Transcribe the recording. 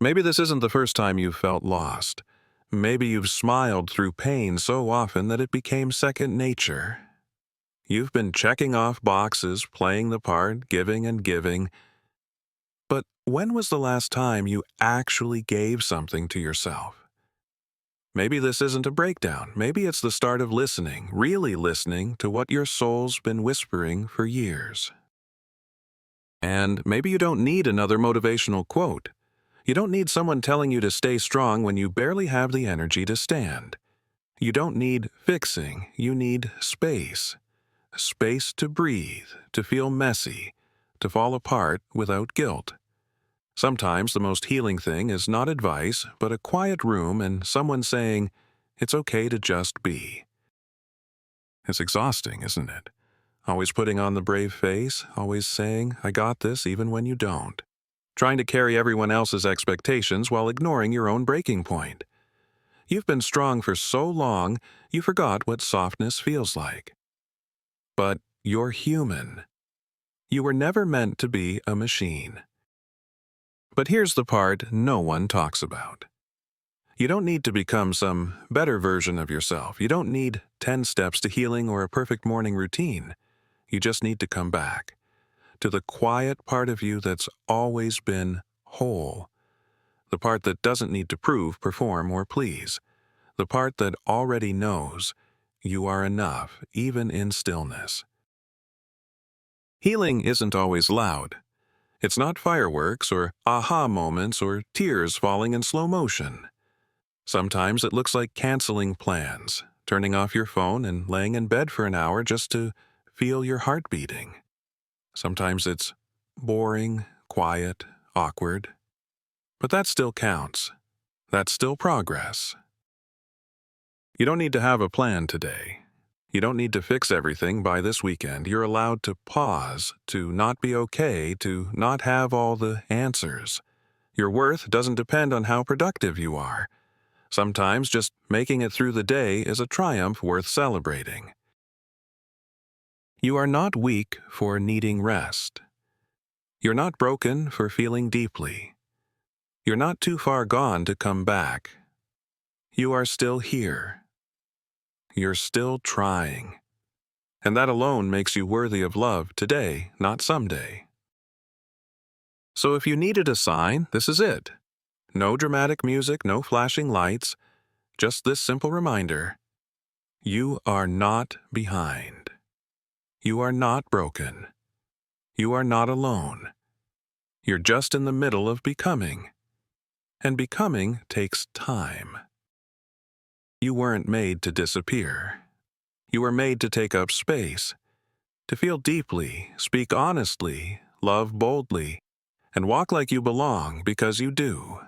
Maybe this isn't the first time you've felt lost. Maybe you've smiled through pain so often that it became second nature. You've been checking off boxes, playing the part, giving and giving. But when was the last time you actually gave something to yourself? Maybe this isn't a breakdown. Maybe it's the start of listening, really listening to what your soul's been whispering for years. And maybe you don't need another motivational quote. You don't need someone telling you to stay strong when you barely have the energy to stand. You don't need fixing. You need space. Space to breathe, to feel messy, to fall apart without guilt. Sometimes the most healing thing is not advice, but a quiet room and someone saying, "It's okay to just be." It's exhausting, isn't it? Always putting on the brave face, always saying, "I got this," even when you don't. Trying to carry everyone else's expectations while ignoring your own breaking point. You've been strong for so long, you forgot what softness feels like. But you're human. You were never meant to be a machine. But here's the part no one talks about. You don't need to become some better version of yourself. You don't need 10 steps to healing or a perfect morning routine. You just need to come back to the quiet part of you that's always been whole. The part that doesn't need to prove, perform, or please. The part that already knows you are enough, even in stillness. Healing isn't always loud. It's not fireworks or aha moments or tears falling in slow motion. Sometimes it looks like canceling plans, turning off your phone and laying in bed for an hour just to feel your heart beating. Sometimes it's boring, quiet, awkward. But that still counts. That's still progress. You don't need to have a plan today. You don't need to fix everything by this weekend. You're allowed to pause, to not be okay, to not have all the answers. Your worth doesn't depend on how productive you are. Sometimes just making it through the day is a triumph worth celebrating. You are not weak for needing rest. You're not broken for feeling deeply. You're not too far gone to come back. You are still here. You're still trying. And that alone makes you worthy of love today, not someday. So if you needed a sign, this is it. No dramatic music, no flashing lights, just this simple reminder. You are not behind. You are not broken. You are not alone. You're just in the middle of becoming. And becoming takes time. You weren't made to disappear. You were made to take up space, to feel deeply, speak honestly, love boldly, and walk like you belong because you do.